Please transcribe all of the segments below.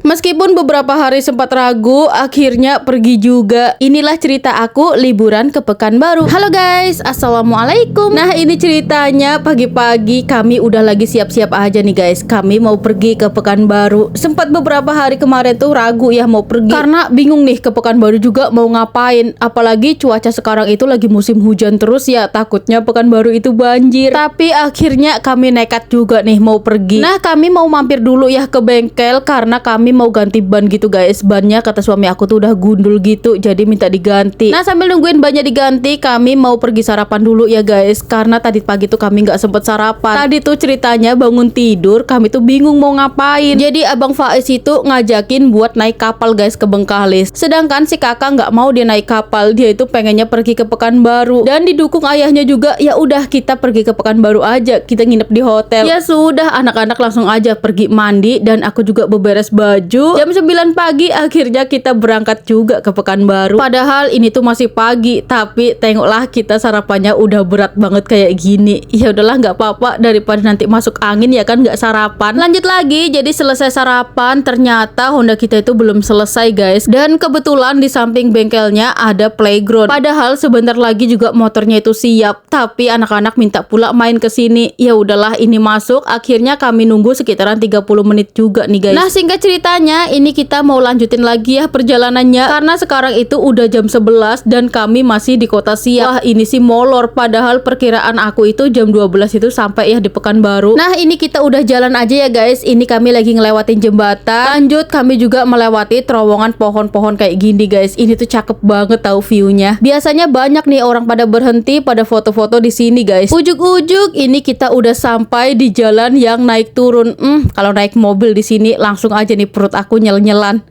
Meskipun beberapa hari sempat ragu, akhirnya pergi juga. Inilah cerita aku liburan ke Pekanbaru. Halo guys, assalamualaikum. Nah ini ceritanya pagi-pagi kami udah lagi siap-siap aja nih guys. Kami mau pergi ke Pekanbaru. Sempat beberapa hari kemarin tuh ragu ya mau pergi karena bingung nih ke Pekanbaru juga mau ngapain. Apalagi cuaca sekarang itu lagi musim hujan terus ya, takutnya Pekanbaru itu banjir. Tapi akhirnya kami nekat juga nih mau pergi. Nah kami mau mampir dulu ya ke bengkel karena kami mau ganti ban gitu guys. Bannya kata suami aku tuh udah gundul gitu, jadi minta diganti. Nah sambil nungguin bannya diganti, kami mau pergi sarapan dulu ya guys, karena tadi pagi tuh kami nggak sempet sarapan. Tadi tuh ceritanya bangun tidur kami tuh bingung mau ngapain. Jadi abang Faiz itu ngajakin buat naik kapal guys ke Bengkalis. Sedangkan si kakak nggak mau dia naik kapal, dia itu pengennya pergi ke Pekanbaru. Dan didukung ayahnya juga, ya udah kita pergi ke Pekanbaru aja, kita nginep di hotel. Ya sudah, anak-anak langsung aja pergi mandi dan aku juga beberes baju. Jam 9 pagi akhirnya kita berangkat juga ke Pekanbaru. Padahal ini tuh masih pagi, tapi tengoklah kita sarapannya udah berat banget kayak gini. Ya udahlah nggak apa-apa, daripada nanti masuk angin ya kan nggak sarapan. Lanjut lagi, jadi selesai sarapan ternyata Honda kita itu belum selesai guys. Dan kebetulan di samping bengkelnya ada playground. Padahal sebentar lagi juga motornya itu siap, tapi anak-anak minta pula main ke sini. Ya udahlah ini masuk, akhirnya kami nunggu sekitaran 30 menit juga nih guys. Nah singkat ceritanya ini kita mau lanjutin lagi ya perjalanannya, karena sekarang itu udah jam 11 dan kami masih di kota Siak. Wah ini sih molor, padahal perkiraan aku itu jam 12 itu sampai ya di Pekanbaru. Nah ini kita udah jalan aja ya guys. Ini kami lagi ngelewatin jembatan. Lanjut kami juga melewati terowongan pohon-pohon kayak gini guys. Ini tuh cakep banget tahu viewnya. Biasanya banyak nih orang pada berhenti pada foto-foto di sini guys. Ujuk-ujuk ini kita udah sampai di jalan yang naik turun. Kalau naik mobil di sini langsung aja nih perut aku nyel-nyelan.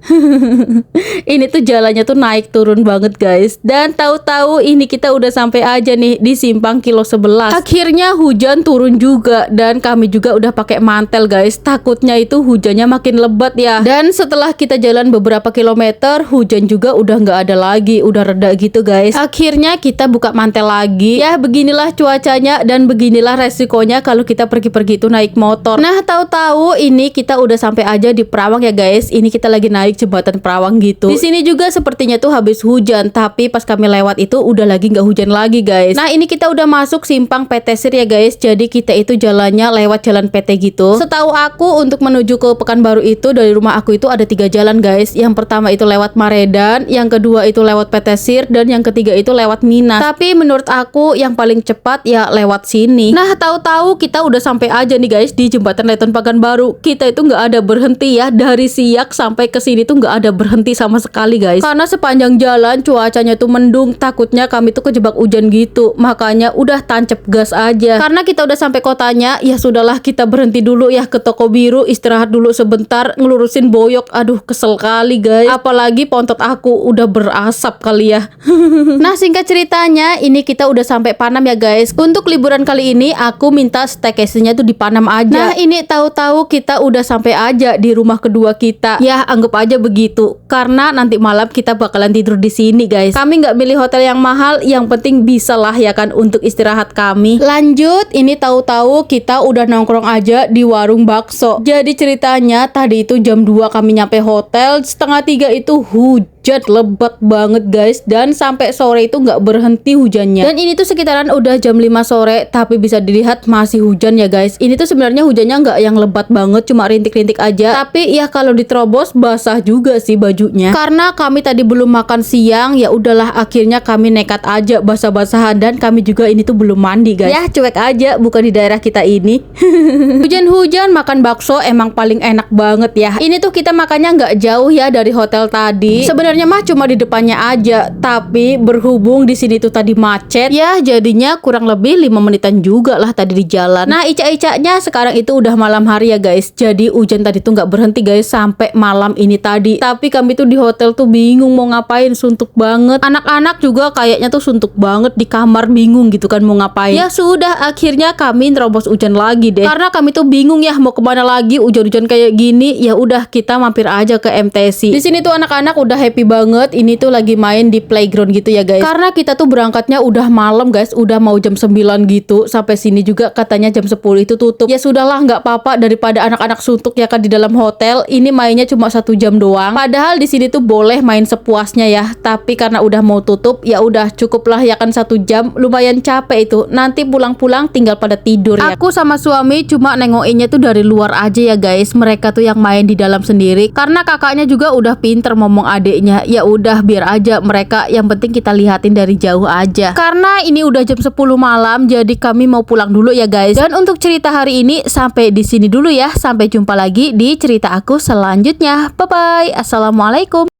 Ini tuh jalannya tuh naik turun banget guys. Dan tahu-tahu ini kita udah sampai aja nih di simpang kilo 11. Akhirnya hujan turun juga dan kami juga udah pakai mantel guys. Takutnya itu hujannya makin lebat ya. Dan setelah kita jalan beberapa kilometer, hujan juga udah nggak ada lagi, udah reda gitu guys. Akhirnya kita buka mantel lagi. Ya beginilah cuacanya dan beginilah resikonya kalau kita pergi-pergi itu naik motor. Nah tahu-tahu ini kita udah sampai aja di Perawang ya guys. Ini kita lagi naik jembatan Perawang gitu. Di sini juga sepertinya tuh habis hujan, tapi pas kami lewat itu udah lagi nggak hujan lagi guys. Nah ini kita udah masuk simpang PT Sir ya guys. Jadi kita itu jalannya lewat jalan PT gitu. Setahu aku untuk menuju ke Pekanbaru itu dari rumah aku itu ada 3 jalan guys. Yang pertama itu lewat Maredan, yang kedua itu lewat PT Sir, dan yang ketiga itu lewat Minas. Tapi menurut aku yang paling cepat ya lewat sini. Nah tahu-tahu kita udah sampai aja nih guys di jembatan Leton Pekanbaru. Kita itu nggak ada berhenti ya, dari Siak sampai ke sini tuh nggak ada berhenti sama sekali guys. Karena sepanjang jalan cuacanya tuh mendung, takutnya kami tuh kejebak hujan gitu. Makanya udah tancap gas aja. Karena kita udah sampai kotanya, ya sudahlah kita berhenti dulu ya ke toko biru, istirahat dulu sebentar, ngelurusin boyok. Aduh kesel kali guys. Apalagi pontot aku udah berasap kali ya. Nah singkat ceritanya ini kita udah sampai Panam ya guys. Untuk liburan kali ini aku minta staycation-nya tuh di Panam aja. Nah ini tahu-tahu kita udah sampai aja di rumah kedua kita. Ya anggap aja begitu, karena nanti malam kita bakalan tidur di sini guys. Kami nggak milih hotel yang mahal, yang penting bisa lah ya kan untuk istirahat kami. Lanjut ini tahu-tahu kita udah nongkrong aja di warung bakso. Jadi ceritanya tadi itu jam 2 kami nyampe hotel, setengah 3 itu hujan lebat banget guys, dan sampai sore itu nggak berhenti hujannya. Dan ini tuh sekitaran udah jam 5 sore, tapi bisa dilihat masih hujan ya guys. Ini tuh sebenarnya hujannya nggak yang lebat banget, cuma rintik-rintik aja. Tapi ya kalau diterobos basah juga sih bajunya. Karena kami tadi belum makan siang, ya udahlah akhirnya kami nekat aja basah-basahan, dan kami juga ini tuh belum mandi guys. Ya cuek aja, bukan di daerah kita ini. Hujan-hujan makan bakso emang paling enak banget ya. Ini tuh kita makannya nggak jauh ya dari hotel tadi. Sebenarnya mah cuma di depannya aja, tapi berhubung di sini tuh tadi macet, ya jadinya kurang lebih 5 menitan juga lah tadi di jalan. Nah ica-icanya sekarang itu udah malam hari ya guys. Jadi hujan tadi tuh nggak berhenti guys sampai malam ini tadi. Tapi kami tuh di hotel tuh bingung mau ngapain, suntuk banget. Anak-anak juga kayaknya tuh suntuk banget di kamar, bingung gitu kan mau ngapain. Ya sudah akhirnya kami nerobos hujan lagi deh. Karena kami tuh bingung ya mau kemana lagi hujan-hujan kayak gini. Ya udah kita mampir aja ke MTC. Di sini tuh anak-anak udah happy banget. Ini tuh lagi main di playground gitu ya guys. Karena kita tuh berangkatnya udah malam guys, udah mau jam 9 gitu. Sampai sini juga katanya jam 10 itu tutup. Ya sudahlah, nggak apa-apa daripada anak-anak suntuk ya kan di dalam hotel. Ini mainnya cuma 1 jam doang. Padahal di sini tuh boleh main sepuasnya ya. Tapi karena udah mau tutup, ya udah cukuplah ya kan 1 jam. Lumayan capek itu. Nanti pulang-pulang tinggal pada tidur ya. Aku sama suami cuma nengokinnya tuh dari luar aja ya guys. Mereka tuh yang main di dalam sendiri. Karena kakaknya juga udah pinter ngomong adiknya. Ya udah biar aja mereka, yang penting kita lihatin dari jauh aja. Karena ini udah jam 10 malam, jadi kami mau pulang dulu ya guys. Dan untuk cerita hari ini sampai di sini dulu ya. Sampai jumpa lagi di cerita aku selanjutnya. Bye bye. Assalamualaikum.